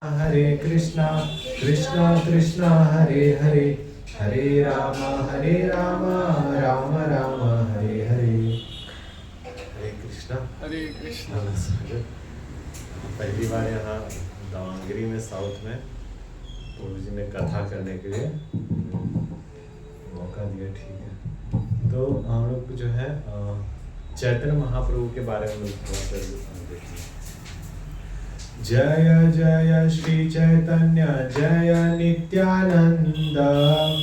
हरे कृष्णा कृष्णा कृष्णा हरे हरे हरे राम राम राम हरे हरे। हरे कृष्णा। नमस्कार। पहली बार यहाँ दावणगिरी में साउथ में प्रभु जी ने कथा करने के लिए मौका दिया। ठीक है, तो हम लोग जो है चैतन्य महाप्रभु के बारे में थोड़ा सा देखेंगे। जय जय श्री चैतन्य जय नित्यानंद।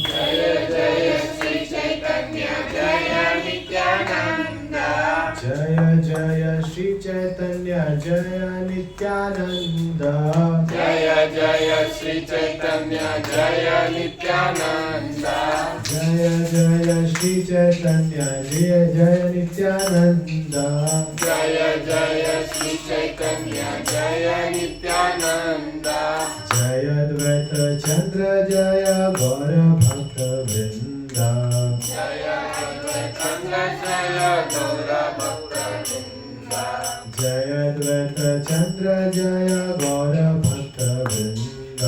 जय जय श्री चैतन्य जय नित्यानंद। जय जय श्री चैतन्य जय नित्यानंद। जय जय श्री चैतन्य जय नित्यानंद। जय जय श्री चैतन्य जय नित्यानंद। जय जय श्री चैतन्य जय नित्यानंद। जय द्वैत चंद्र जय गौर भक्त वृंद। जय अद्वैत चंद्र जय गौर भक्त वृंद। जय द्वैत चंद्र जय गौर भक्त वृंद।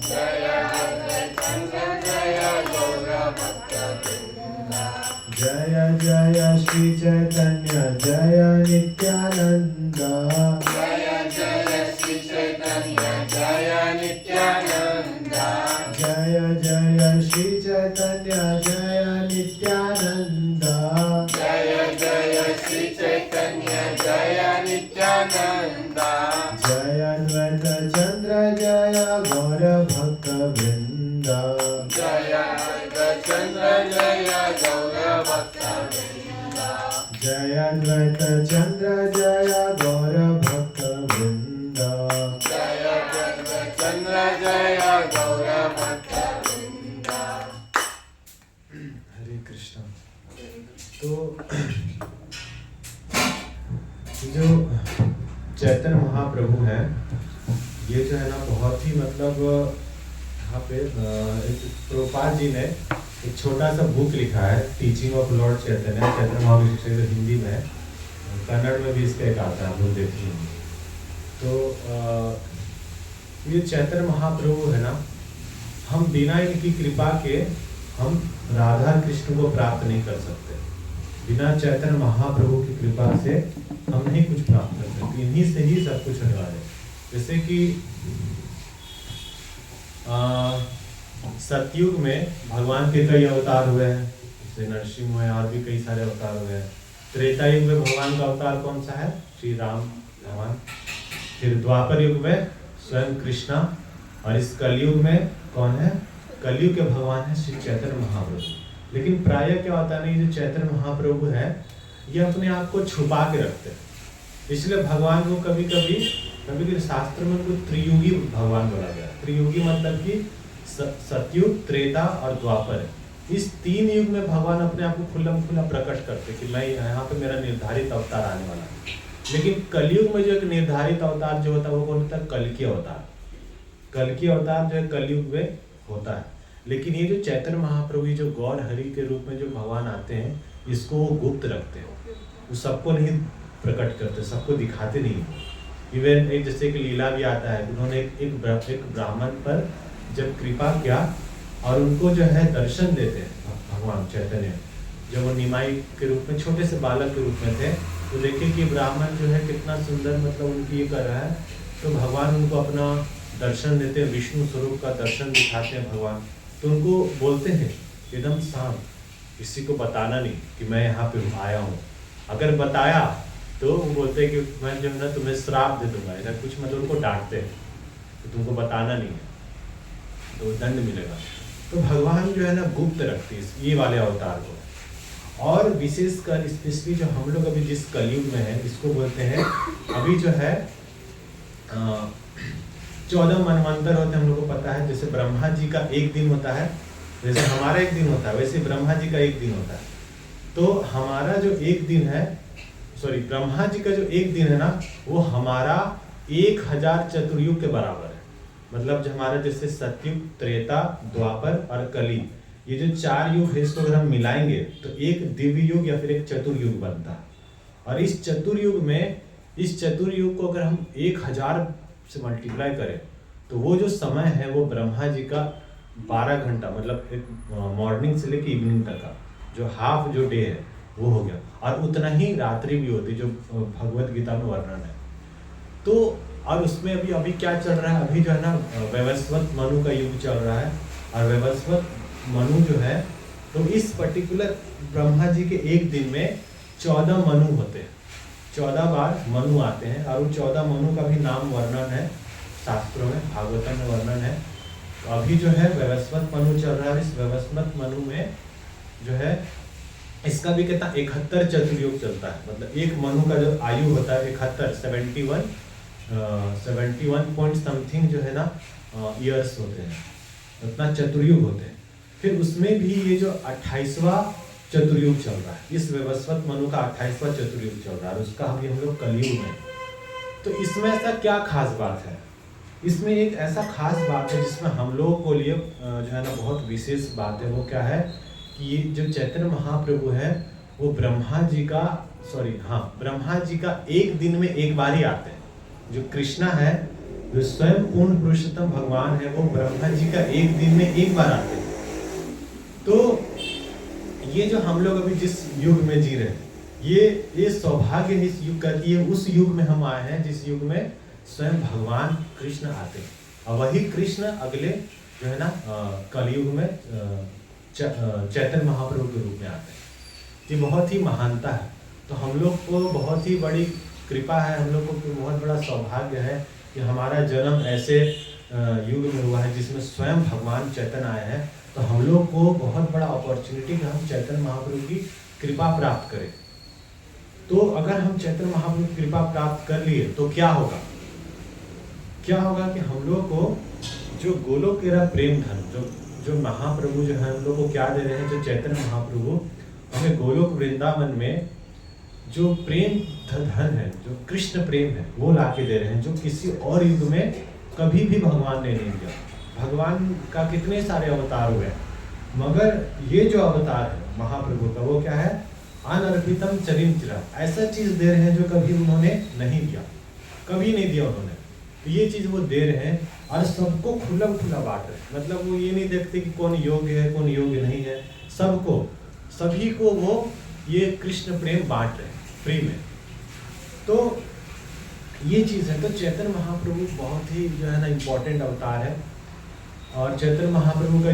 जय अद्वैत चंद्र जय गौर भक्त वृंद। जय जय श्री चैतन्य जय नित्यानंद। जय जय श्री चैतन्य जय नित्यानंद। जय जय श्री चैतन्य जय नित्यानंद। जय जय श्री चैतन्य जय नित्यानंद। जय द्वैत चंद्र जय गौर भक्त वृंद। जय अद्वैत चंद्र जय गौर भक्त वृंद। जय द्वैत चंद्र जय गौर भक्त वृंद। जय अद्वैत चंद्र जय गौर भक्त वृंद। हरे कृष्णा। तो जो चैतन्य महाप्रभु हैं, ये जो है ना बहुत ही मतलब यहाँ पे एक प्रभुपाद जी ने एक छोटा सा बुक लिखा है, टीचिंग ऑफ लॉर्ड चैतन्य। चैतन्य महाप्रभु हिंदी में है, कन्नड़ में भी इसका एक आता है, आप लोग देखिए। तो ये चैतन्य महाप्रभु है ना, हम बिना इनकी कृपा के हम राधा कृष्ण को प्राप्त नहीं कर सकते। बिना चैतन्य महाप्रभु की कृपा से हम नहीं कुछ प्राप्त कर सकते, इन्हीं से ही सब कुछ होने वाले। जैसे कि सतयुग में भगवान के कई अवतार हुए हैं, जैसे नरसिंह हुए, और भी कई सारे अवतार हुए हैं। त्रेता युग में भगवान का अवतार कौन सा है? श्री राम भगवान। फिर द्वापर युग में स्वयं कृष्णा, और इस कलयुग में कौन है? कलयुग के भगवान है श्री चैतन्य महाप्रभु। लेकिन प्रायः क्या होता है, ये जो चैतन्य महाप्रभु है ये अपने आप को छुपा के रखते हैं। इसलिए भगवान को कभी कभी शास्त्र में उनको त्रियुगी भगवान बोला गया। त्रियुगी मतलब कि सतयुग, त्रेता और द्वापर। इस तीन युग में भगवान अपने आप को खुल्लम खुल्ला प्रकट करते कि मैं यहाँ पे मेरा निर्धारित अवतार आने वाला है। लेकिन कलयुग में जो एक निर्धारित अवतार जो होता है वो कौन होता है? कल्कि अवतार। कल्कि अवतार जो है कलयुग में होता है। लेकिन ये जो चैतन्य महाप्रभु जो गौर हरि के रूप में जो भगवान आते हैं, इसको वो गुप्त रखते हैं, वो सबको नहीं प्रकट करते, सबको दिखाते नहीं। इवन एक जैसे कि लीला भी आता है, उन्होंने एक ब्राह्मण पर जब कृपा किया और उनको जो है दर्शन देते हैं भगवान चैतन्य, जब वो निमाई के रूप में छोटे से बालक के रूप में थे, तो देखिए कि ब्राह्मण जो है कितना सुंदर मतलब उनकी ये कर रहा है, तो भगवान उनको अपना दर्शन देते हैं, विष्णु स्वरूप का दर्शन दिखाते हैं भगवान। तो उनको बोलते हैं एकदम शांत, किसी को बताना नहीं कि मैं यहाँ पे आया हूँ। अगर बताया तो वो बोलते हैं कि मैं जो है ना तुम्हें श्राप दे दूंगा, ऐसा कुछ मतलब उनको डांटते हैं कि तुमको बताना नहीं है तो दंड मिलेगा। तो भगवान जो है ना गुप्त रखते हैं ये वाले अवतार को। और विशेषकर स्पेशली जो हम लोग अभी जिस कलयुग में है, इसको बोलते हैं अभी जो है 14 मनवंतर होते हैं, हम लोग को पता है। जैसे ब्रह्मा जी का एक दिन होता है, जैसे हमारा एक दिन होता है, वैसे ब्रह्मा जी का एक दिन होता है। तो हमारा जो एक दिन है, सॉरी ब्रह्मा जी का जो एक दिन है ना, वो हमारा 1000 चतुर्युग के बराबर है। मतलब जो हमारा जैसे सतयुग, त्रेता, द्वापर और कली, ये जो 4 युग है, इसको अगर हम मिलाएंगे तो एक दिव्य युग या फिर एक चतुर्युग बनता है। और इस चतुर्युग में, इस चतुर्युग को अगर हम 1000 से मल्टीप्लाई करें तो वो जो समय है वो ब्रह्मा जी का 12 घंटा, मतलब एक मॉर्निंग से लेके इवनिंग तक का जो हाफ जो डे है वो हो गया, और उतना ही रात्रि भी होती जो भगवत गीता में वर्णन है। तो और उसमें अभी क्या चल रहा है, अभी जो है ना वैवस्वत मनु का युग चल रहा है, और वैवस्वत मनु जो है तो इस पर्टिकुलर ब्रह्मा जी के एक दिन में 14 मनु होते हैं, 14 बार मनु आते हैं, और वो 14 मनु का भी नाम वर्णन है शास्त्रों में, भागवतम में वर्णन है। तो अभी जो है वैवस्वत मनु चल रहा है, इस वैवस्वत मनु में जो है इसका भी कितना 71 चतुर्युग चलता है, मतलब एक मनु का जो आयु होता है 71 71 पॉइंट समथिंग जो है ना ईयर्स होते हैं, उतना चतुर्युग होते हैं। फिर उसमें भी ये जो 28वां चतुर्युग चल रहा है, इस वैवस्वत मनु का 28वां चतुर्युग चल रहा है, उसका अभी हम लोग कलयुग में। तो इसमें ऐसा क्या खास बात है, इसमें एक ऐसा खास बात है जिसमें हम लोगों को लिए जो है ना बहुत विशेष बात है। वो क्या है कि ये जो चैतन्य महाप्रभु है वो ब्रह्मा जी का एक दिन में एक बार ही आते हैं। जो कृष्णा है, जो स्वयं पूर्ण पुरुषोत्तम भगवान है, वो ब्रह्मा जी का एक दिन में एक बार आते हैं। तो ये जो हम लोग अभी जिस युग में जी रहे हैं, ये सौभाग्य इस युग का कि ये उस युग में हम आए हैं जिस युग में स्वयं भगवान कृष्ण आते हैं, और वही कृष्ण अगले जो है ना कलयुग में चैतन्य महाप्रभु के रूप में आते हैं। ये बहुत ही महानता है। तो हम लोग को बहुत ही बड़ी कृपा है, हम लोग को बहुत बड़ा सौभाग्य है कि हमारा जन्म ऐसे युग में हुआ है जिसमें स्वयं भगवान चैतन्य आए हैं। तो हम लोग को बहुत बड़ा अपॉर्चुनिटी कि हम चैतन्य महाप्रभु की कृपा प्राप्त करें। तो अगर हम चैतन्य महाप्रभु की कृपा प्राप्त कर लिए तो क्या होगा कि हम लोग को जो गोलोकेरा प्रेम धन, जो महाप्रभु जो है हम लोग को क्या दे रहे हैं, जो चैतन्य महाप्रभु हमें गोलोक वृंदावन में जो प्रेम धन है, जो कृष्ण प्रेम है, वो ला के दे रहे हैं, जो किसी और युग में कभी भी भगवान ने नहीं दिया। भगवान का कितने सारे अवतार हुए, मगर ये जो अवतार है महाप्रभु का वो क्या है, अनर्पितम चरिंचिरा, ऐसा चीज दे रहे हैं जो कभी उन्होंने नहीं दिया, कभी नहीं दिया उन्होंने। तो ये चीज वो दे रहे हैं और सबको खुला खुला बांट रहे हैं। मतलब वो ये नहीं देखते कि कौन योग्य है कौन योग्य नहीं है, सभी को वो ये कृष्ण प्रेम बांट रहे हैं फ्री में। तो ये चीज है। तो चैतन्य महाप्रभु बहुत ही जो है ना इम्पोर्टेंट अवतार है। और चैतन्य महाप्रभु का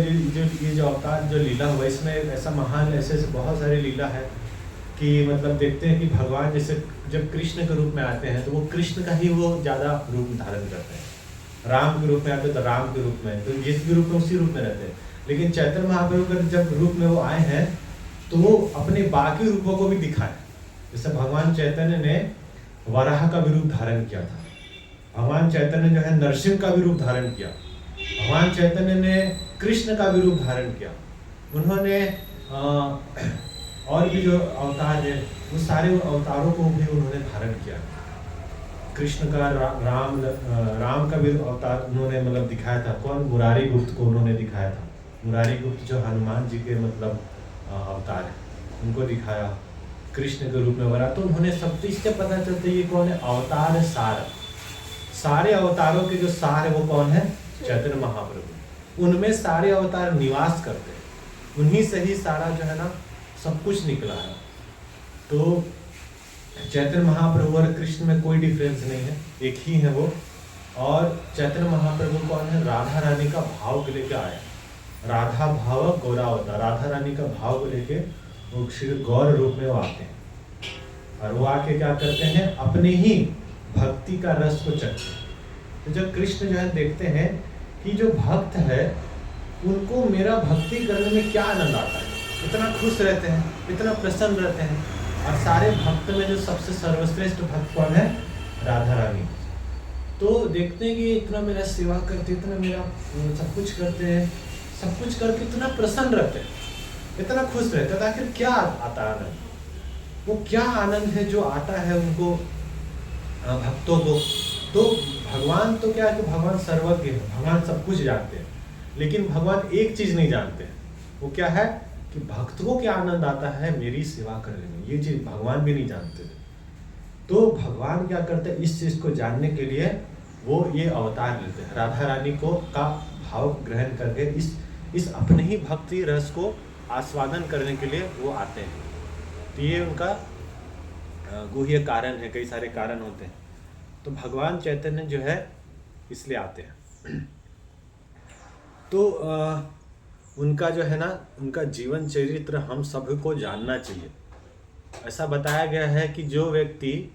जो अवतार जो लीला हुआ, इसमें ऐसा महान ऐसे बहुत सारे लीला है कि मतलब देखते हैं कि भगवान जैसे जब कृष्ण के रूप में आते हैं तो वो कृष्ण का ही वो ज़्यादा रूप धारण करते हैं। राम के रूप में आते हैं तो राम के रूप में, तो जिस भी रूप में उसी रूप में रहते हैं। लेकिन चैतन्य महाप्रभु का जब रूप में वो आए हैं तो वो अपने बाकी रूपों को भी दिखाए। जैसे भगवान चैतन्य ने वराह का भी रूप धारण किया था, भगवान चैतन्य जो है नरसिंह का भी रूप धारण किया, भगवान चैतन्य ने कृष्ण का भी रूप धारण किया। उन्होंने और भी जो अवतार है वो सारे अवतारों को भी उन्होंने धारण किया। कृष्ण का राम का भी अवतार उन्होंने मतलब दिखाया था। कौन? मुरारी गुप्त को उन्होंने दिखाया था। मुरारी गुप्त जो हनुमान जी के मतलब अवतार है, उनको दिखाया कृष्ण के रूप में वरा। तो उन्होंने सब इससे पता चलता है ये कौन है, अवतार सार। सारे अवतारों के जो सार है वो कौन है? चैतन्य महाप्रभु। उनमें सारे अवतार निवास करते हैं, उन्हीं से ही सारा जो है ना सब कुछ निकला है। तो चैतन्य महाप्रभु और कृष्ण में कोई डिफरेंस नहीं है, एक ही है वो। और चैतन्य महाप्रभु कौन है? राधा रानी का भाव को लेकर आया। राधा भाव गौरावता, राधा रानी का भाव को लेके वो श्री गौर रूप में वो आते हैं और वो आके क्या करते हैं, अपने ही भक्ति का रस को चखते हैं। तो जब कृष्ण जो है देखते हैं कि जो भक्त है उनको मेरा भक्ति करने में क्या आनंद आता है, इतना खुश रहते हैं, इतना प्रसन्न रहते हैं। और सारे भक्त में जो सबसे सर्वश्रेष्ठ भक्त कौन है? राधा रानी। तो देखते हैं कि इतना मेरा सेवा करते, इतना मेरा सब कुछ करते हैं, सब कुछ करके इतना प्रसन्न रहते हैं, इतना खुश रहते हैं। तो आखिर क्या आता है आनंद? वो क्या आनंद है जो आता है उनको भक्तों को? तो भगवान तो क्या है कि भगवान सर्वज्ञ है, भगवान सब कुछ जानते हैं। लेकिन भगवान एक चीज नहीं जानते, वो क्या है कि भक्त को क्या आनंद आता है मेरी सेवा करने में, ये चीज भगवान भी नहीं जानते थे। तो भगवान क्या करते हैं, इस चीज को जानने के लिए वो ये अवतार लेते हैं, राधा रानी को का भाव ग्रहण करके इस अपने ही भक्ति रस को आस्वादन करने के लिए वो आते हैं। तो ये उनका गुह्य कारण है, कई सारे कारण होते हैं। तो भगवान चैतन्य जो है इसलिए आते हैं। तो उनका जो है ना, उनका जीवन चरित्र हम सबको जानना चाहिए। ऐसा बताया गया है कि जो व्यक्ति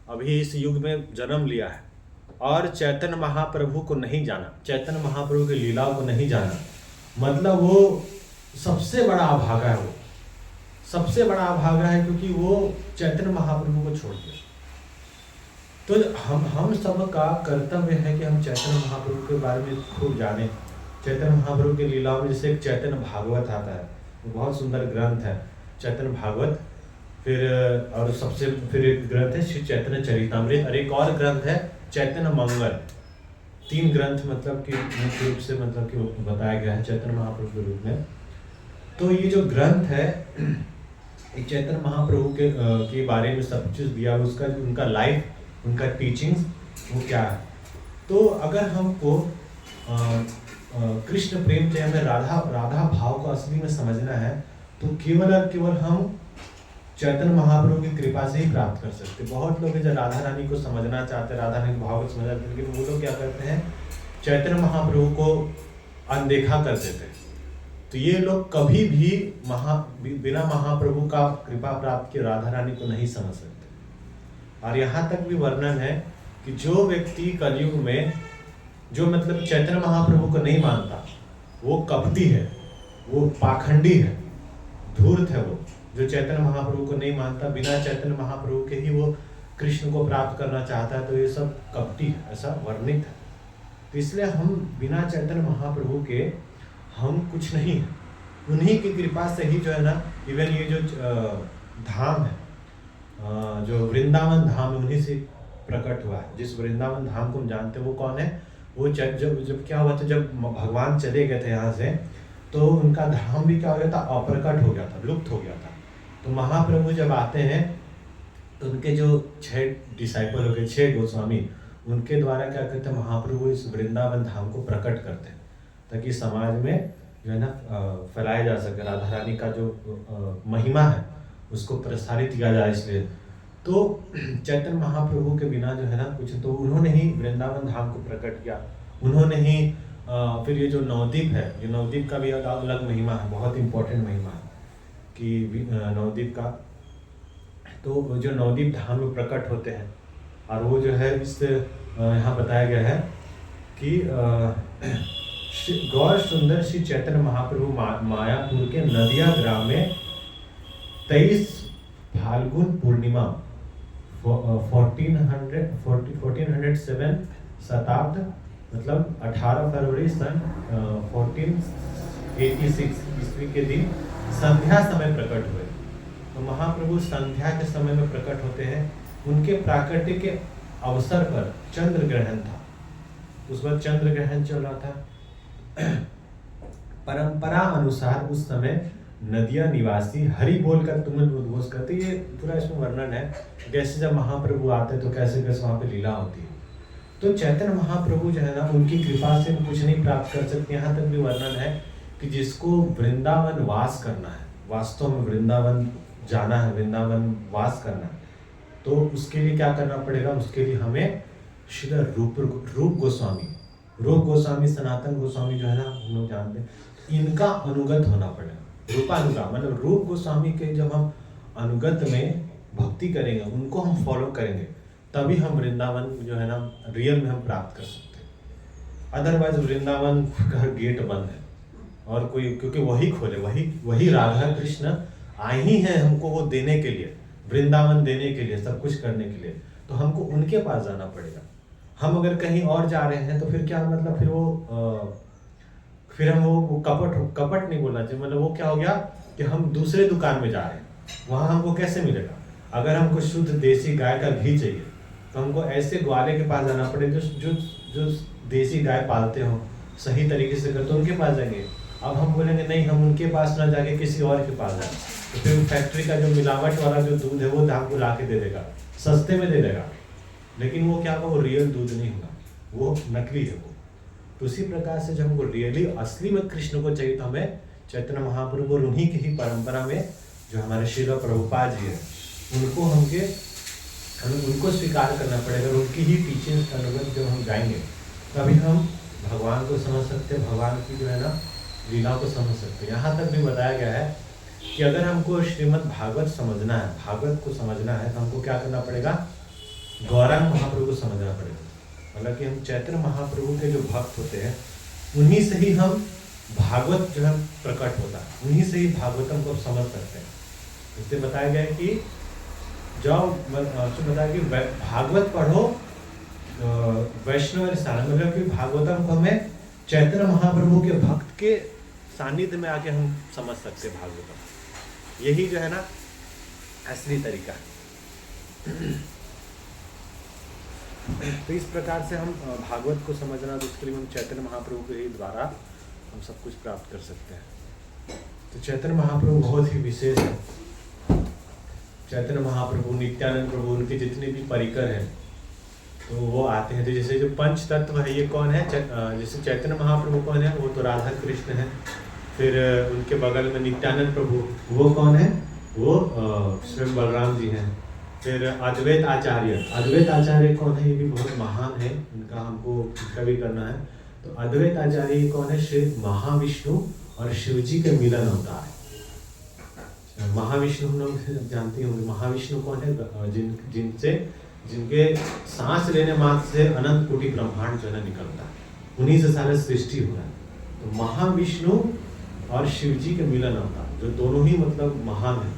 अभी इस युग में जन्म लिया है और चैतन्य महाप्रभु को नहीं जाना, चैतन्य महाप्रभु की लीलाओं को नहीं जाना, मतलब वो सबसे बड़ा अभागा है। वो सबसे बड़ा अभागा है, क्योंकि वो चैतन्य महाप्रभु को छोड़ दिया। तो हम सब का कर्तव्य है कि हम चैतन्य महाप्रभु के बारे में खूब जानें। चैतन्य महाप्रभु की लीलाओं में जैसे एक चैतन्य भागवत आता है, वो बहुत सुंदर ग्रंथ है चैतन्य भागवत। फिर एक ग्रंथ है श्री चैतन्य चरितामृत, और एक और ग्रंथ है चैतन्य मंगल। 3 ग्रंथ मतलब कि मुख्य रूप से मतलब कि बताया गया है चैतन्य महाप्रभु के रूप में। तो ये जो ग्रंथ है, चैतन्य महाप्रभु के बारे में सब चीज़ दिया, उसका उनका लाइफ, उनका टीचिंग्स वो क्या है। तो अगर हमको कृष्ण प्रेम से हमें राधा भाव को असली में समझना है, तो केवल और केवल हम चैतन्य महाप्रभु की कृपा से ही प्राप्त कर सकते। बहुत लोग जो राधा रानी को समझना चाहते हैं, राधा रानी के भाव को समझना चाहते हैं, लेकिन वो लोग क्या करते हैं, चैतन्य महाप्रभु को अनदेखा कर देते हैं। तो ये लोग कभी भी बिना महाप्रभु का कृपा प्राप्त किए राधा रानी को नहीं समझ सकते। और यहाँ तक भी वर्णन है कि जो व्यक्ति कलयुग में जो मतलब चैतन्य महाप्रभु को नहीं मानता, वो कपटी है, वो पाखंडी है, धूर्त है। वो जो चैतन्य महाप्रभु को नहीं मानता, बिना चैतन्य महाप्रभु के ही वो कृष्ण को प्राप्त करना चाहता है, तो ये सब कपटी है, ऐसा वर्णित है। तो इसलिए हम बिना चैतन्य महाप्रभु के हम कुछ नहीं है। उन्हीं की कृपा से ही जो है ना, इवन ये जो धाम है, जो वृंदावन धाम, उन्हीं से प्रकट हुआ है। जिस वृंदावन धाम को हम जानते हैं वो कौन है, वो जब क्या हुआ था, जब भगवान चले गए थे यहाँ से, तो उनका धाम भी क्या हो गया था, अप्रकट हो गया था, लुप्त हो गया था। तो महाप्रभु जब आते हैं तो उनके जो 6 डिसाइपल हो गए, 6 गोस्वामी, उनके द्वारा क्या करते हैं, महाप्रभु इस वृंदावन धाम को प्रकट करते हैं, ताकि समाज में जो है ना फैलाया जा सके, राधा रानी का जो महिमा है उसको प्रसारित किया जाए। इसलिए तो चैतन्य महाप्रभु के बिना जो है ना कुछ, तो उन्होंने ही वृंदावन धाम को प्रकट किया। उन्होंने ही फिर ये जो नवद्वीप है, ये नवद्वीप का भी अलग महिमा है, बहुत इंपॉर्टेंट महिमा है कि नवद्वीप का। तो जो नवद्वीप धाम में प्रकट होते हैं, और वो जो है इस यहाँ बताया गया है कि गौर सुंदर श्री चैतन्य महाप्रभु मायापुर के नदिया ग्राम में 23 फाल्गुन पूर्णिमा 1407 शताब्द, मतलब 18 फरवरी सन 1486 ईस्वी के दिन संध्या समय प्रकट हुए। तो महाप्रभु संध्या के समय में प्रकट होते हैं। उनके प्राकट्य के अवसर पर चंद्र ग्रहण था, उस वक्त चंद्र ग्रहण चल रहा था। परंपरा अनुसार उस समय नदिया निवासी हरि बोलकर तुमुल उद्घोष करते। ये पूरा इसमें वर्णन है कैसे जब महाप्रभु आते तो कैसे कैसे वहाँ पे लीला होती है। तो चैतन्य महाप्रभु जो है ना, उनकी कृपा से हम कुछ नहीं प्राप्त कर सकते। यहाँ तक भी वर्णन है कि जिसको वृंदावन वास करना है, वास्तव में वृंदावन जाना है, वृंदावन वास करना है, तो उसके लिए क्या करना पड़ेगा, उसके लिए हमें श्री रूप गोस्वामी सनातन गोस्वामी जो है ना, हम लोग जानते हैं, इनका अनुगत होना पड़ेगा। रूपानुगा मतलब रूप गोस्वामी के जब हम अनुगत में भक्ति करेंगे, उनको हम फॉलो करेंगे, तभी हम वृंदावन जो है ना रियल में हम प्राप्त कर सकते हैं। अदरवाइज वृंदावन का गेट बंद है और कोई, क्योंकि वही खोले, वही राधा कृष्ण आए ही हैं हमको वो देने के लिए, वृंदावन देने के लिए, सब कुछ करने के लिए। तो हमको उनके पास जाना पड़ेगा। हम अगर कहीं और जा रहे हैं तो फिर क्या मतलब, फिर हम वो कपट नहीं बोलना चाहिए। मतलब वो क्या हो गया कि हम दूसरे दुकान में जा रहे हैं, वहाँ हमको कैसे मिलेगा। अगर हमको शुद्ध देसी गाय का घी चाहिए तो हमको ऐसे ग्वाले के पास जाना पड़ेगा जो देसी गाय पालते हो, सही तरीके से करते, उनके पास जाएंगे। अब हम बोलेंगे नहीं, हम उनके पास ना जाके किसी और के पास जाए, तो फिर फैक्ट्री का जो मिलावट वाला जो दूध है वो हमको ला के दे देगा, सस्ते में दे देगा, लेकिन वो क्या होगा, वो रियल दूध नहीं होगा। वो नकली है वो। तो उसी प्रकार से जब हमको रियली असली में कृष्ण को चाहिए तो हमें चैतन्य महाप्रभु और उन्हीं की ही परंपरा में जो हमारे श्रील प्रभुपाद जी है हमें उनको स्वीकार करना पड़ेगा। और उनकी ही टीचिंग्स का अनुगत जब हम जाएंगे तभी हम भगवान को समझ सकते हैं, भगवान की जो है ना लीला को समझ सकते हैं। यहाँ तक भी बताया गया है कि अगर हमको श्रीमद् भागवत समझना है, भागवत को समझना है, तो हमको क्या करना पड़ेगा, गौरांग महाप्रभु को समझना पड़ेगा। मतलब कि हम चैतन्य महाप्रभु के जो भक्त होते हैं उन्हीं से ही हम भागवत जो है प्रकट होता है, उन्हीं से ही भागवतम को समझ सकते हैं। इसलिए बताया गया है कि जब बताया कि भागवत पढ़ो वैष्णव स्थान, मतलब कि भागवतम को हमें चैतन्य महाप्रभु के भक्त के सानिध्य में आके हम समझ सकते हैं भागवतम। यही जो है ना असली तरीका है। तो इस प्रकार से हम भागवत को समझना, तो उसके लिए हम चैतन्य महाप्रभु के ही द्वारा हम सब कुछ प्राप्त कर सकते हैं। तो चैतन्य महाप्रभु बहुत ही विशेष है। चैतन्य महाप्रभु, नित्यानंद प्रभु, उनके जितने भी परिकर हैं तो वो आते हैं। तो जैसे जो पंच तत्व है ये कौन है, जैसे चैतन्य महाप्रभु कौन है, वो तो राधा कृष्ण है। फिर उनके बगल में नित्यानंद प्रभु, वो कौन है, वो स्वयं बलराम जी हैं। फिर अद्वैत आचार्य कौन है, ये भी बहुत महान है, इनका हमको इसका भी करना है। तो अद्वैत आचार्य कौन है, श्री महाविष्णु और शिव जी के मिलन होता है। महाविष्णु हम लोग जानते होंगे, महाविष्णु कौन है, जिनके सांस लेने मात्र से अनंत कोटि ब्रह्मांड जो है निकलता है, उन्हीं से सारा सृष्टि हो रहा है। तो महाविष्णु और शिव जी के मिलन अवतार, जो दोनों ही मतलब महान है,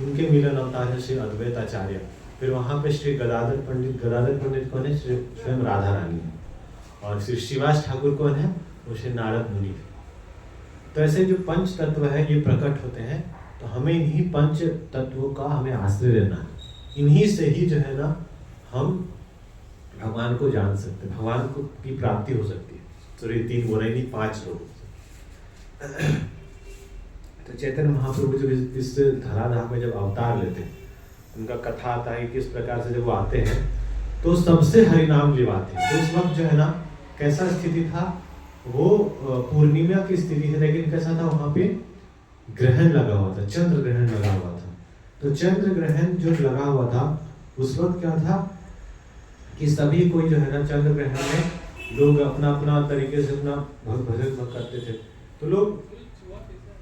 इनके मिलन अवतार है श्री अद्वैत आचार्य। फिर वहाँ पे श्री गदाधर पंडित कौन है, श्री स्वयं राधा रानी है। और श्री श्रीवास ठाकुर कौन है, वो श्री नारद मुनि है। तो ऐसे जो पंच तत्व है ये प्रकट होते हैं, तो हमें इन्हीं पंच तत्वों का हमें आश्रय लेना है। इन्हीं से ही जो है ना हम भगवान को जान सकते हैं, भगवान को की प्राप्ति हो सकती है। तो ये 3 बोला, नहीं 5 लोग। तो चैतन्य महाप्रभु जब इस धराधाम में जब अवतार लेते हैं, उनका कथा आता है किस प्रकार से जब वो आते हैं तो सबसे हरिनाम लिवाते हैं। तो उस वक्त जो है ना कैसा स्थिति था, वो पूर्णिमा की स्थिति थी, लेकिन कैसा था, वहाँ पे ग्रहण लगा हुआ था, चंद्र ग्रहण लगा हुआ था। तो चंद्र ग्रहण जो लगा हुआ था उस वक्त क्या था कि सभी कोई जो है ना चंद्र ग्रहण में लोग अपना अपना तरीके से अपना भजन करते थे। तो लोग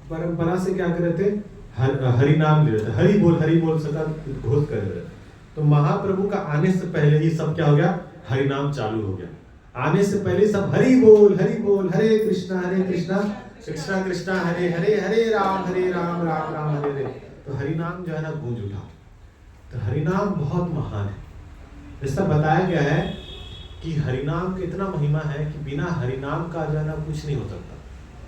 परंपरा से क्या कर रहे थे, हरि नाम ले रहे थे, हरि बोल सका घोष कर रहे थे। तो महाप्रभु का आने से पहले ही सब क्या हो गया, हरि नाम चालू हो गया। आने से पहले सब हरि बोल हरे कृष्णा कृष्णा कृष्णा हरे हरे, हरे राम राम राम हरे हरे। तो हरि नाम जो है ना गूंज उठा। तो हरि नाम बहुत महान है। ऐसा बताया गया है कि हरि नाम का इतना महिमा है कि बिना हरि नाम का जो है ना कुछ नहीं हो सकता।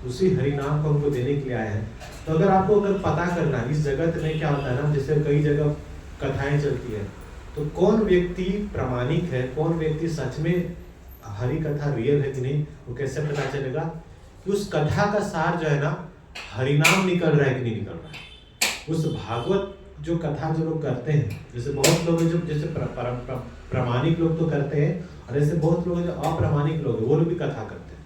उसी हरि नाम को हमको देने के लिए आए हैं। तो अगर पता करना है इस जगत में क्या होता है ना, जैसे कई जगह कथाएं चलती है, तो कौन व्यक्ति प्रामाणिक है, कौन व्यक्ति सच में हरि कथा रियल है कि नहीं, वो कैसे पता चलेगा कि उस कथा का सार जो है ना हरिनाम निकल रहा है कि नहीं निकल रहा है। उस भागवत जो कथा जो लोग करते हैं, जैसे बहुत लोग जो जैसे प्रामाणिक लोग तो करते हैं, और ऐसे बहुत लोग जो अप्रामाणिक लोग हैं वो लोग भी कथा करते हैं,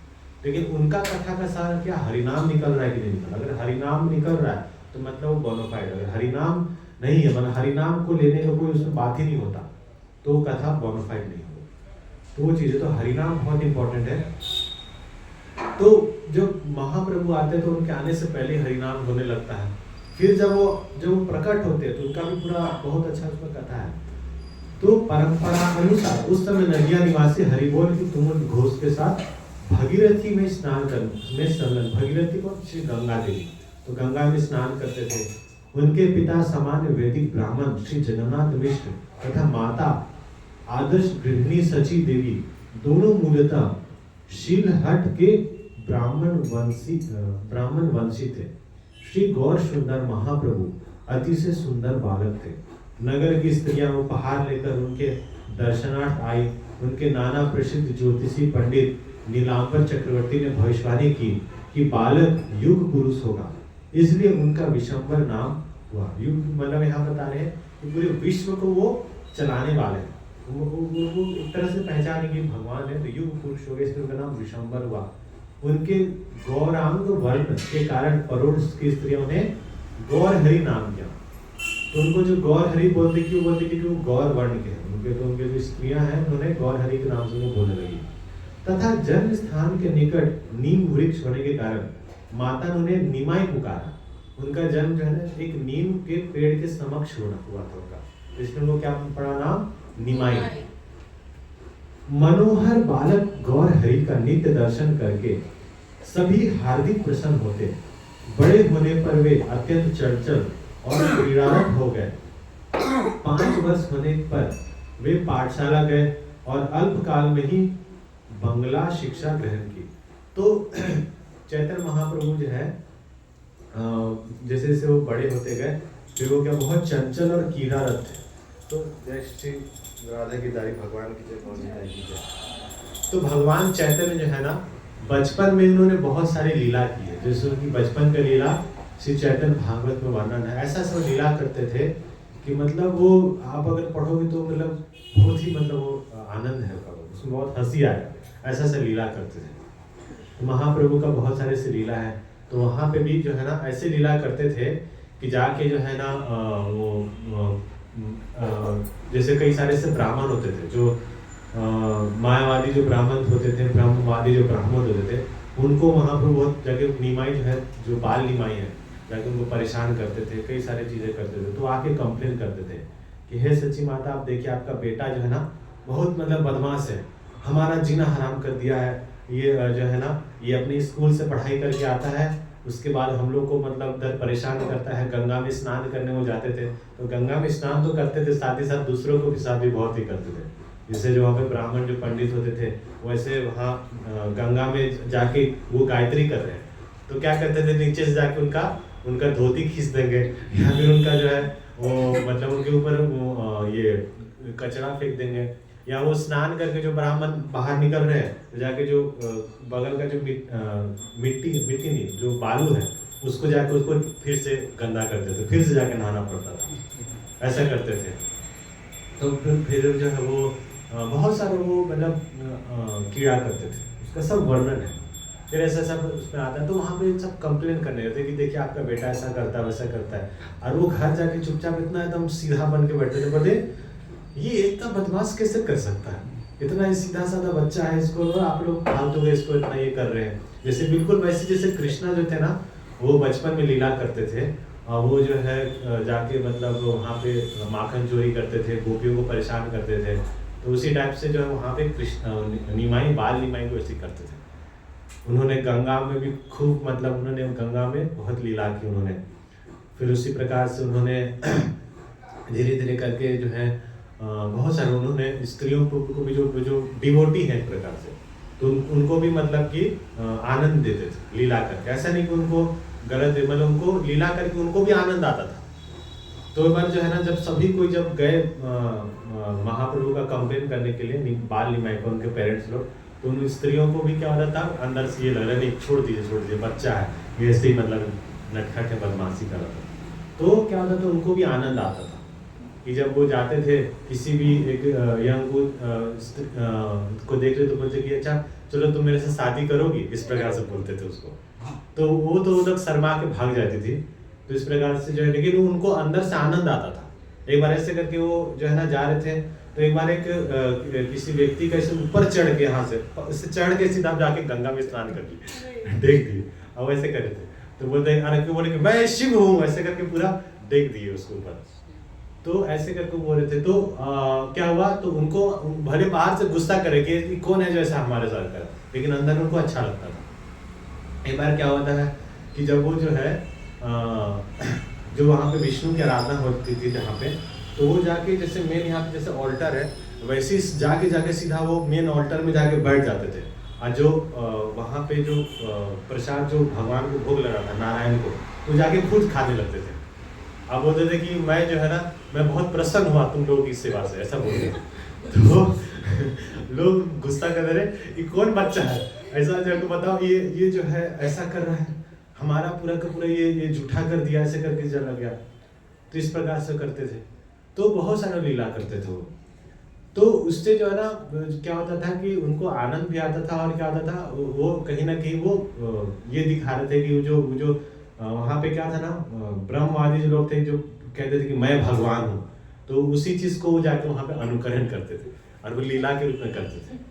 लेकिन उनका कथा का सार क्या, हरिनाम निकल रहा है कि नहीं निकल रहा। अगर हरिनाम निकल रहा है तो मतलब वो बोनाफाइड। अगर हरिनाम नहीं है, मतलब हरिनाम को लेने का कोई उसमें बात ही नहीं होता, तो वो कथा बोनाफाइड नहीं होगी। तो वो चीज़ है, तो हरिनाम बहुत इंपॉर्टेंट है। तो जब महाप्रभु आते हैं तो उनके आने से पहले हरिनाम होने लगता है। फिर जब वो प्रकट होते हैं तो उनका भी पूरा बहुत अच्छा उसमें कथा है। तो परंपरा अनुसार उस समय नदिया निवासी हरिबोल की तुमुल घोष के साथ भगीरथी में स्नान करने, भगीरथी को श्री गंगा देवी, तो गंगा में स्नान करते थे। उनके पिता सामान्य वैदिक ब्राह्मण श्री जगन्नाथ मिश्र तथा माता आदर्श गृहिणी सची देवी दोनों मूलतः शीलहट के ब्राह्मण वंशी थे। श्री गौर सुंदर महाप्रभु अति से सुंदर बालक थे। नगर की स्त्रियां उपहार लेकर उनके दर्शनार्थ आई। उनके नाना प्रसिद्ध ज्योतिषी पंडित नीलांबर चक्रवर्ती ने भविष्यवाणी की कि बालक युग पुरुष होगा, इसलिए उनका विशंबर नाम हुआ। युग मतलब यहाँ बता रहे हैं कि पूरे विश्व को वो चलाने वाले हैं। वो एक तरह से पहचाने कि भगवान है, तो युग पुरुष हो गए, इसलिए उनका नाम विशंबर हुआ। उनके गौरांग वर्ण के कारण परोढ़ की स्त्रियों ने गौर हरि नाम किया। तो उनको जो गौर हरि बोलते, क्यों बोलते, क्योंकि वो गौर वर्ण के हैं। उनके तो उनके जो स्त्रियां हैं उन्होंने गौर हरि के नाम से उन्हें बोलने लगी। तथा जन्म स्थान के निकट नीम वृक्ष होने के कारण माता ने उन्हें निमाई पुकारा। उनका जन्म जो है ना एक नीम के पेड़ के समक्ष हुआ था उनका, इसलिए उनको क्या पड़ा नाम, निमाई। मनोहर बालक गौर हरि का नित्य दर्शन करके सभी हार्दिक प्रसन्न होते। बड़े होने पर वे अत्यंत चंचल और क्रीड़ारत हो गए। 5 वर्ष होने पर वे पाठशाला गए और अल्पकाल में ही बंगला शिक्षा ग्रहण की। तो चैतन्य महाप्रभु जो है जैसे जैसे वो बड़े होते गए, फिर वो क्या बहुत चंचल और कीड़ारत थे। तो जय श्री राधा की दाई भगवान की जय, कौन दाई की जय। तो भगवान चैतन्य जो है ना, बचपन में उन्होंने बहुत सारी लीला की है। जैसे उनकी बचपन का लीला श्री चैतन्य भागवत में वर्णन है। ऐसा सब लीला करते थे कि मतलब वो आप अगर पढ़ोगे तो मतलब बहुत ही मतलब वो आनंद है, उसमें बहुत हंसी आएगा। ऐसा सब लीला करते थे। तो महाप्रभु का बहुत सारे से लीला है। तो वहाँ पे भी जो है ना ऐसे लीला करते थे कि जाके जो है ना जैसे कई सारे से ब्राह्मण होते थे, जो मायावादी जो ब्राह्मण होते थे, ब्रह्मवादी जो ब्राह्मण होते थे, उनको महाप्रभु बहुत जगह निमाई जो है, जो बाल निमाई है, जाके उनको परेशान करते थे, कई सारी चीज़ें करते थे। तो आके कंप्लेन करते थे कि हे सच्ची माता, आप देखिए आपका बेटा जो है ना बहुत मतलब बदमाश है, हमारा जीना हराम कर दिया है। ये जो है ना ये अपनी स्कूल से पढ़ाई करके आता है, उसके बाद हम लोग को मतलब दर परेशान करता है। गंगा में स्नान करने वो जाते थे, तो गंगा में स्नान तो करते थे, साथ ही साथ दूसरों को भी साथ भी बहुत ही करते थे। जैसे जो वहाँ पे ब्राह्मण जो पंडित होते थे, वैसे वहाँ गंगा में जाके वो गायत्री कर रहे हैं, तो क्या करते थे, नीचे से जाके उनका धोती खींच देंगे, या फिर उनका जो है वो मतलब उनके ऊपर ये कचरा फेंक देंगे। या वो स्नान करके जो ब्राह्मण बाहर निकल रहे हैं, तो जाके जो बगल का जो मिट्टी नहीं, जो बालू है, उसको जाके उसको फिर से गंदा कर देते, फिर से जाके नहाना पड़ता था। ऐसा करते थे। तो फिर जो है वो बहुत सारे वो मतलब कीड़ा करते थे, उसका सब वर्णन है। फिर ऐसा सब उसमें आता है। तो वहाँ पे सब कंप्लेन करने लगते कि देखिए आपका बेटा ऐसा करता है, वैसा करता है। और वो घर जाके चुपचाप इतना एकदम सीधा बन के बैठे थे, बोले ये इतना बदमाश कैसे कर सकता है, इतना ही सीधा साधा बच्चा है, इसको आप लोग फालतू में इसको इतना ये कर रहे हैं। जैसे बिल्कुल वैसे जैसे कृष्णा जो थे ना, वो बचपन में लीला करते थे, और वो जो है जाके मतलब वहाँ पे माखन चोरी करते थे, गोपियों को परेशान करते थे। तो उसी टाइप से जो है वहाँ पे कृष्ण निमाई, बाल निमाई को ऐसे करते थे। उन्होंने गंगा में भी खूब मतलब उन्होंने गंगा में बहुत लीला की उन्होंने। फिर उसी प्रकार से उन्होंने धीरे धीरे करके जो है बहुत सारे उन्होंने स्त्रियों को भी जो डिवोटी है एक प्रकार से, तो उनको भी मतलब कि आनंद देते थे लीला करके। ऐसा नहीं कि उनको गलत, मतलब उनको लीला करके उनको भी आनंद आता था। तो एक बार जो है ना जब सभी कोई जब गए महाप्रभु का कंप्लेन करने के लिए, बाल निमाई को उनके पेरेंट्स लोग, तो उन स्त्रियों को भी क्या होता था, अंदर से ये लग रहा है नहीं छोड़ दीजिए बच्चा है, ये ऐसे ही मतलब नटखट है, बदमाशी कर रहा था। तो क्या होता था, उनको भी आनंद आता था कि जब वो जाते थे किसी भी एक यंग को देख रहे तो बोलते कि अच्छा चलो तुम मेरे से शादी करोगी, इस प्रकार से बोलते थे उसको। तो वो तो उधर शर्मा के भाग जाती थी। तो इस प्रकार से जो है, लेकिन उनको अंदर से आनंद आता था। एक बार ऐसे करके वो जो है ना जा रहे थे, तो एक बार एक किसी व्यक्ति का ऐसे ऊपर चढ़ के, यहाँ से चढ़ के सीधा जाके गंगा में स्नान कर ली, देख दिए। और वैसे करे थे तो बोलते बोले कि मैं शिव हूँ, ऐसे करके पूरा देख दिए उसके ऊपर। तो ऐसे करके बोल रहे थे। तो क्या हुआ, तो उनको भले बाहर से गुस्सा करे कि कौन है जो ऐसा हमारे साथ कर, लेकिन अंदर उनको अच्छा लगता था। एक बार क्या होता है कि जब वो जो है जो वहाँ पे विष्णु की आराधना होती थी जहाँ पे, तो वो जाके जैसे मेन यहाँ पे जैसे ऑल्टर है, वैसे जाके सीधा वो मेन ऑल्टर में जाके बैठ जाते थे। और जो वहाँ पे जो प्रसाद जो भगवान को भोग लगा था नारायण को, तो जाके खुद खाने लगते थे। अब बोलते थे कि मैं जो है ना मैं बहुत प्रसन्न हुआ तुम लोगों की सेवा से, ऐसा बोलते थे। तो लोग गुस्सा कर रहे कि कौन बच्चा है ऐसा, जब बताओ ये जो है ऐसा कर रहा है, हमारा पूरा का पूरा ये झूठा कर दिया, ऐसे करके चला गया। तो इस प्रकार से करते थे। तो बहुत सारा लीला करते थे वो। तो उससे जो है ना क्या होता था कि उनको आनंद भी आता था, और क्या होता था वो कहीं ना कहीं वो ये दिखा रहे थे कि वो जो वहाँ पे क्या था ना, ब्रह्मवादी जो लोग थे जो कहते थे कि मैं भगवान हूँ, तो उसी चीज को वो जाके वहाँ पे अनुकरण करते थे और वो लीला के रूप में करते थे।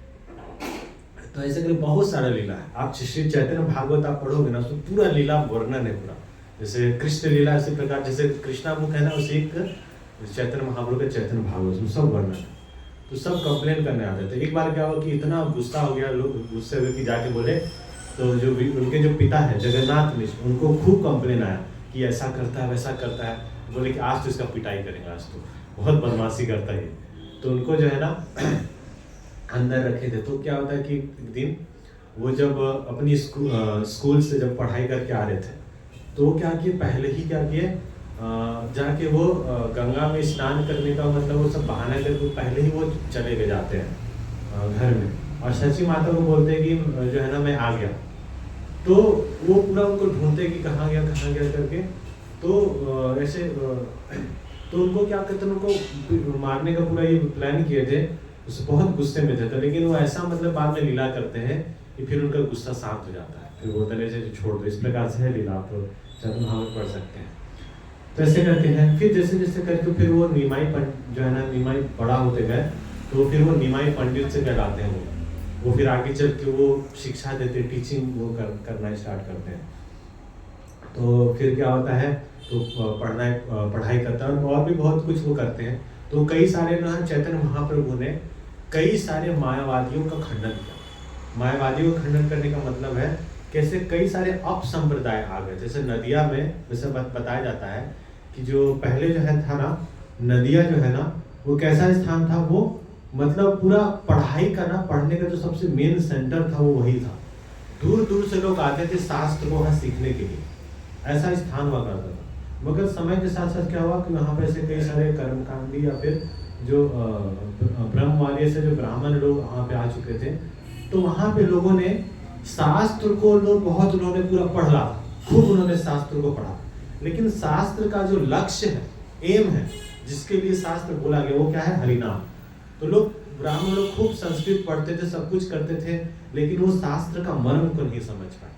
तो ऐसे करके बहुत सारा लीला है। आप श्री चैतन्य भागवत आप पढ़ोगे ना तो पूरा लीला वर्णन है पूरा। जैसे कृष्ण लीला इसी प्रकार, जैसे कृष्णा मुख है ना उसे एक चैतन्य महाप्रभु के चैतन्य भागवत में सब वर्णन है। तो सब कंप्लेन करने आते थे। एक बार क्या हुआ कि इतना गुस्सा हो गया, लोग गुस्से हुए कि जाके बोले, तो जो उनके जो पिता है जगन्नाथ मिश्र, उनको खूब कंप्लेन आया कि ऐसा करता है वैसा करता है। बोले कि आज तो इसका पिटाई करेंगे, आज तो बहुत बदमाशी करता है। तो उनको जो है ना अंदर रखे थे। तो क्या होता है कि एक दिन वो जब अपनी स्कूल से जब पढ़ाई करके आ रहे थे, तो क्या किए, पहले ही क्या किए, जाके वो गंगा में स्नान करने का मतलब वो सब बहाना करके पहले ही वो चले गए जाते हैं घर में, और सची माता को बोलते हैं कि जो है ना मैं आ गया। तो वो पूरा उनको ढूंढते कि कहाँ गया करके। तो ऐसे तो उनको क्या कहते हैं, उनको मारने का पूरा ये प्लान किए थे। उससे बहुत गुस्से में थे, तो लेकिन वो ऐसा मतलब बाद में लीला करते हैं कि फिर उनका गुस्सा शांत हो जाता है, फिर वो तले से छोड़ दो। इस प्रकार से है लीला, आप चरण भाव में पढ़ सकते हैं। तो ऐसे करके हैं। फिर जैसे जैसे करके फिर वो निमाई जो है ना निमाई बड़ा होते गए, तो फिर वो निमाई पंडित से कहलाते हैं। वो फिर आगे चल के वो शिक्षा देते, टीचिंग वो करना स्टार्ट करते हैं। तो फिर क्या होता है, तो पढ़ाई करता है और भी बहुत कुछ वो करते हैं। तो कई सारे ना चैतन्य महाप्रभु ने कई सारे मायावादियों का खंडन किया। मायावादियों का खंडन करने का मतलब है कैसे कई सारे अपसंप्रदाय आ गए। जैसे नदिया में वैसे बताया जाता है कि जो पहले जो है था ना, नदिया जो है ना वो कैसा स्थान था, वो मतलब पूरा पढ़ाई का ना, पढ़ने का जो सबसे मेन सेंटर था वो वही था। दूर दूर से लोग आते थे शास्त्र को वहाँ सीखने के लिए, ऐसा स्थान हुआ करता था। मगर समय के साथ साथ क्या हुआ कि वहाँ पे ऐसे कई सारे कर्मकांडी या फिर जो ब्रह्मवादी से जो ब्राह्मण लोग वहाँ पे आ चुके थे, तो वहाँ पे लोगों ने शास्त्र को बहुत उन्होंने पूरा पढ़ा, खूब उन्होंने शास्त्र को पढ़ा। लेकिन शास्त्र का जो लक्ष्य है, एम है, जिसके लिए शास्त्र बोला गया, वो क्या है, हरिनाम। तो लोग ब्राह्मण लोग खूब संस्कृत पढ़ते थे, सब कुछ करते थे, लेकिन वो शास्त्र का मर्म को नहीं समझ पाए,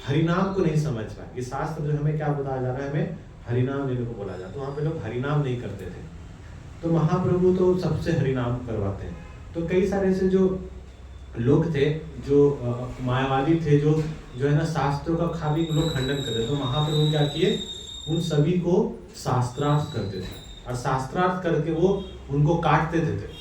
हरिनाम को नहीं समझ पाए। ये शास्त्र जो हमें क्या बताया जा रहा है, हमें हरिनाम लेने को बोला जाता है। तो वहाँ पे लोग हरिनाम नहीं करते थे, तो महाप्रभु तो सबसे हरिनाम करवाते हैं। तो कई सारे ऐसे जो लोग थे जो मायावादी थे, जो है ना शास्त्रों का खाली लोग खंडन करते, तो महाप्रभु क्या किए, उन सभी को शास्त्रार्थ करते थे, और शास्त्रार्थ करके वो उनको काटते थे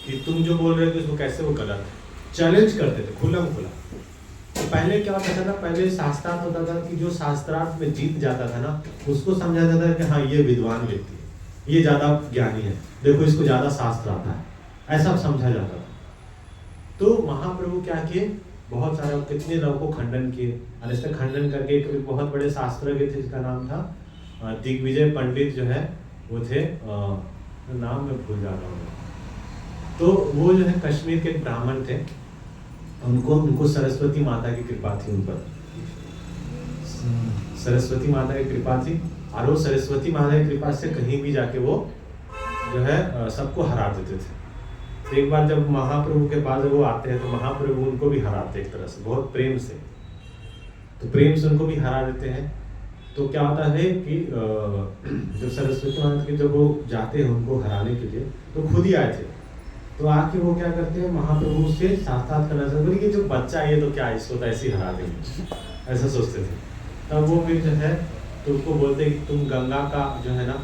कि तुम जो बोल रहे थे उसको कैसे वो गलत है, चैलेंज करते थे खुला। तो पहले क्या होता था ना, पहले शास्त्रार्थ होता था कि जो शास्त्रार्थ में जीत जाता था ना, उसको समझा जाता था कि हाँ ये विद्वान व्यक्ति है, ये ज्यादा ज्ञानी है, देखो इसको ज्यादा शास्त्र आता है, ऐसा समझा जाता था। तो महाप्रभु क्या किए, बहुत सारे कितने लोगों को खंडन किए, और इसका खंडन करके एक बहुत बड़े शास्त्रज्ञ थे जिसका नाम था दिग्विजय पंडित जो है वो थे, नाम में भूल जा रहा हूँ। तो वो जो है कश्मीर के ब्राह्मण थे, उनको सरस्वती माता की कृपा थी उन पर, सरस्वती माता की कृपा थी, और वो सरस्वती माता की कृपा से कहीं भी जाके वो जो है सबको हरा देते थे। तो एक बार जब महाप्रभु के पास वो आते हैं, तो महाप्रभु उनको भी हराते एक तरह से, बहुत प्रेम से, तो प्रेम से उनको भी हरा देते हैं। तो क्या होता है कि जब सरस्वती माता के जब वो जाते हैं उनको हराने के लिए, तो खुद ही आए थे, तो आके वो क्या करते हैं, महाप्रभु से साक्षात करना चाहते, बोले कि जो बच्चा है ये तो क्या, इसको तो ऐसे ही हरा देंगे, ऐसा सोचते थे। तब वो फिर जो है तो उसको बोलते कि तुम गंगा का जो है ना,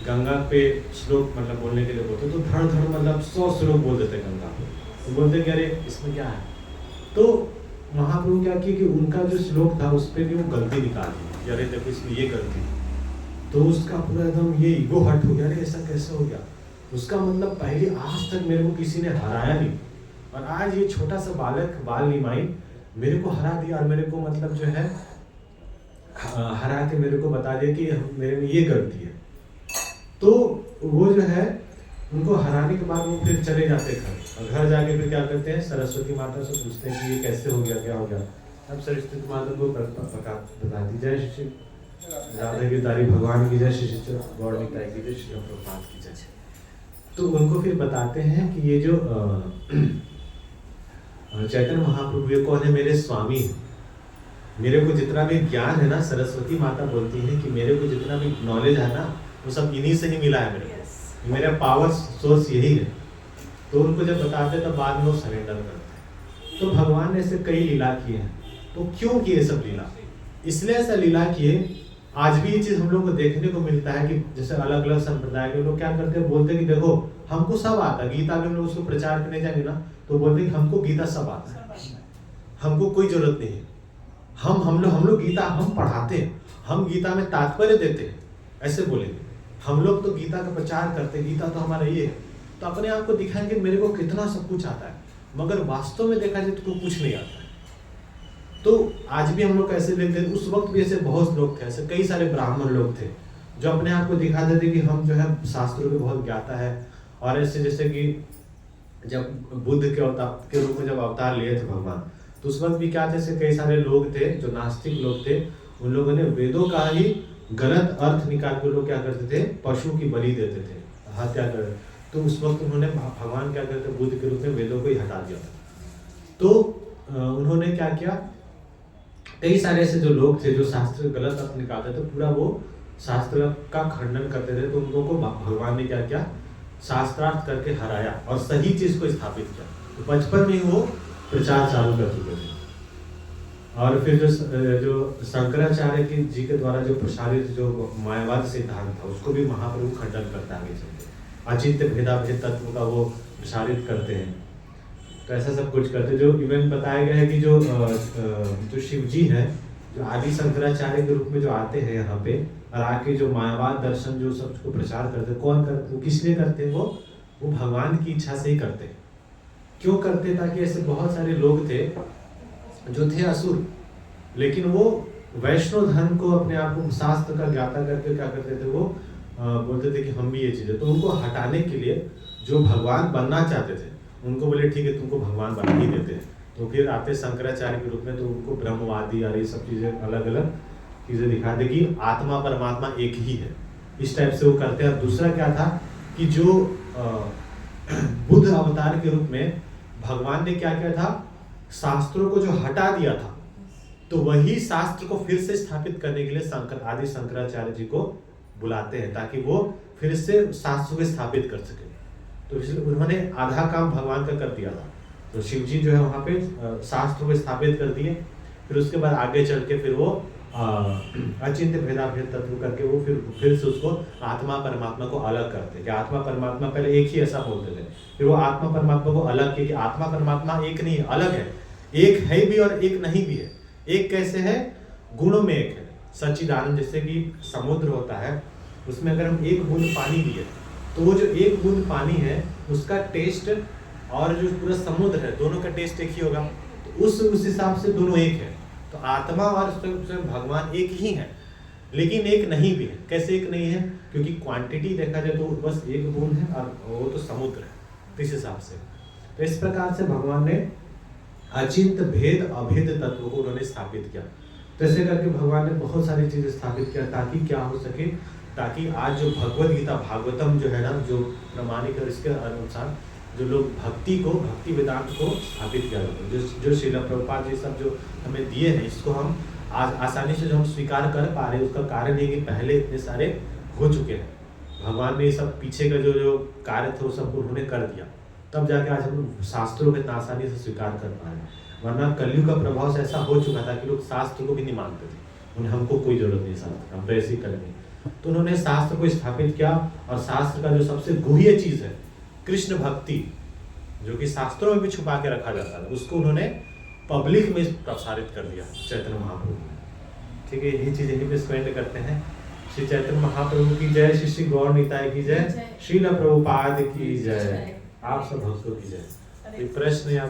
गंगा पे श्लोक मतलब बोलने के लिए बोलते, तो धड़ धड़ मतलब 100 श्लोक बोल देते गंगा पे। तो बोलते कि अरे इसमें क्या है। तो महाप्रभु क्या किए कि उनका जो श्लोक था उस पर भी वो गलती निकाली, अरे देखो इसमें ये गलती, तो उसका पूरा एकदम ये ईगो हट हो गया, अरे ऐसा कैसे हो गया। उसका मतलब पहले आज तक मेरे को किसी ने हराया नहीं, और आज ये छोटा सा बालक बाल निमाई मेरे को हरा दिया, और मेरे को मतलब जो है हरा के मेरे को बता दिया कि मेरे में ये गलती है। तो वो जो है उनको हराने के बाद वो फिर चले जाते घर, और घर जाके फिर क्या करते हैं, सरस्वती माता से पूछते हैं कि ये कैसे हो गया, क्या हो गया। अब सरस्वती माता को बता दी। जय श्री राधा गिरधारी भगवान की जय, श्री गौर निताई की जय, श्री प्रभुपाद की जय। तो उनको फिर बताते हैं कि ये जो चैतन्य महाप्रभु ये कौन है? मेरे स्वामी हैं। मेरे को जितना भी ज्ञान है ना, सरस्वती माता बोलती है कि मेरे को जितना भी नॉलेज है ना, वो सब इन्हीं से ही मिला है मेरे को। मेरा पावर सोर्स यही है। तो उनको जब बताते तब बाद में वो सरेंडर करते हैं। तो भगवान ने ऐसे कई लीला किए हैं। तो क्यों किए सब लीला? इसलिए ऐसा लीला किए। आज भी ये चीज हम लोग को देखने को मिलता है कि जैसे अलग अलग संप्रदाय के लोग क्या करते हैं, बोलते हैं कि देखो हमको सब आता है। गीता में लोग उसको प्रचार करने जाएंगे ना, तो बोलते हैं कि हमको गीता सब आता है, हमको कोई जरूरत नहीं है। हम लोग गीता हम पढ़ाते हैं, हम गीता में तात्पर्य देते हैं, ऐसे बोलेंगे। हम लोग तो गीता का प्रचार करते हैं, गीता तो हमारा ये है। तो अपने आप को दिखाएंगे मेरे को कितना सब कुछ आता है, मगर वास्तव में देखा जाए तो कुछ नहीं आता है। तो आज भी हम लोग कैसे देखते हैं, उस वक्त भी ऐसे बहुत लोग थे, ऐसे कई सारे ब्राह्मण लोग थे जो अपने आप को दिखा देते कि हम जो है शास्त्रों के बहुत ज्ञाता है। और ऐसे जैसे कि जब बुद्ध के अवतार के रूप में जब अवतार लिए थे भगवान, तो उस वक्त भी क्या थे, ऐसे कई सारे लोग थे जो नास्तिक लोग थे। उन लोगों ने वेदों का ही गलत अर्थ निकाल के लोग क्या करते थे, पशु की बलि देते थे, हत्या कर। तो उस वक्त उन्होंने भगवान क्या करते, बुद्ध के रूप में वेदों को ही हटा दिया था। तो उन्होंने क्या किया, कई सारे ऐसे जो लोग थे जो शास्त्र गलत अर्थ निकालते थे, पूरा वो शास्त्र का खंडन करते थे। तो उन लोगों को भगवान ने क्या किया, शास्त्रार्थ करके हराया और सही चीज को स्थापित किया। तो बचपन में वो प्रचार चालू कर चुके थे। और फिर जो शंकराचार्य जी के द्वारा जो प्रसारित जो मायावाद सिद्धांत था, उसको भी महाप्रभु खंडन करता है। अचिंत्य भेदाभेद तत्व का वो प्रसारित करते हैं। तो ऐसा सब कुछ करते हैं। जो इवेंट बताया गया है कि जो शिव जी है, जो आदि शंकराचार्य के रूप में जो आते हैं यहाँ पे, और आके जो मायावाद दर्शन जो सबको प्रचार करते हैं, कौन करते, किस लिए करते हैं? वो भगवान की इच्छा से ही करते हैं। क्यों करते हैं? ताकि ऐसे बहुत सारे लोग थे जो थे असुर, लेकिन वो वैष्णव धर्म को अपने आप को शास्त्र का ज्ञाता करके क्या करते थे, वो बोलते थे कि हम भी ये चीजें। तो उनको हटाने के लिए जो भगवान बनना चाहते थे, उनको बोले ठीक है तुमको भगवान बना ही देते हैं। तो फिर आते शंकराचार्य के रूप में, तो उनको ब्रह्मवादी और ये सब चीजें अलग अलग चीजें दिखाते कि आत्मा परमात्मा एक ही है, इस टाइप से वो करते हैं। और दूसरा क्या था कि जो बुद्ध अवतार के रूप में भगवान ने क्या किया था, शास्त्रों को जो हटा दिया था, तो वही शास्त्र को फिर से स्थापित करने के लिए आदि शंकराचार्य जी को बुलाते हैं, ताकि वो फिर से शास्त्र को स्थापित कर सके। तो इसलिए उन्होंने आधा काम भगवान का कर दिया था। तो शिव जी जो है वहाँ पे शास्त्र को स्थापित कर दिए। फिर उसके बाद आगे चल के फिर वो अचिंत्य भेदाभेद तत्व करके वो फिर से उसको आत्मा परमात्मा को अलग करते हैं। कि आत्मा परमात्मा पहले एक ही ऐसा बोलते थे, फिर वो आत्मा परमात्मा को अलग किया कि आत्मा परमात्मा एक नहीं है, अलग है। एक है भी और एक नहीं भी है। एक कैसे है? गुणों में एक है। सच्चिदानंद, जैसे कि समुद्र होता है, उसमें अगर हम एक बूंद पानी लिए, तो वो जो एक बूंद पानी है उसका टेस्ट और जो पूरा समुद्र है, दोनों का टेस्ट एक ही होगा। तो उस हिसाब से दोनों एक है। तो आत्मा और स्वयं भगवान एक ही है, लेकिन एक नहीं भी है। कैसे एक नहीं है? क्योंकि क्वांटिटी देखा जाए तो बस एक बूंद है और वो तो समुद्र है, इस हिसाब से। तो इस प्रकार से भगवान ने अचिंत भेद अभेद तत्व को उन्होंने स्थापित किया। तो ऐसे करके भगवान ने बहुत सारी चीजें स्थापित किया, ताकि क्या हो सके, ताकि आज जो भगवद गीता भागवतम जो है ना, जो प्रमाणिक है, इसके अनुसार जो लोग भक्ति वेदांत को स्थापित किया जाता है। जो श्रील प्रभुपाद जी सब जो हमें दिए हैं, इसको हम आज आसानी से जो हम स्वीकार कर पा रहे हैं, उसका कारण ये कि पहले इतने सारे हो चुके हैं। भगवान ने ये सब पीछे का जो कार्य थे वो सब उन्होंने कर दिया, तब जाके आज हम शास्त्रों को इतना आसानी से स्वीकार कर पा रहे हैं। वरना कलयुग का प्रभाव से ऐसा हो चुका था कि लोग शास्त्र को भी नहीं मानते थे, उन्हें हमको कोई जरूरत नहीं शास्त्र, हम तो ऐसे ही करेंगे। तो उन्होंने शास्त्र को स्थापित किया। और शास्त्र का जो सबसे गुह्य चीज है कृष्ण भक्ति, जो कि शास्त्रों में भी छुपा के रखा जाता था, उसको उन्होंने पब्लिक में प्रसारित कर दिया चैतन्य महाप्रभु ने। ठीक है, यही चीज यहीं पे स्पेंड करते हैं। श्री चैतन्य महाप्रभु की जय, श्री गौर निताय की जय, श्रील प्रभुपाद की जय, आप सब भक्तों की जय। प्रश्न या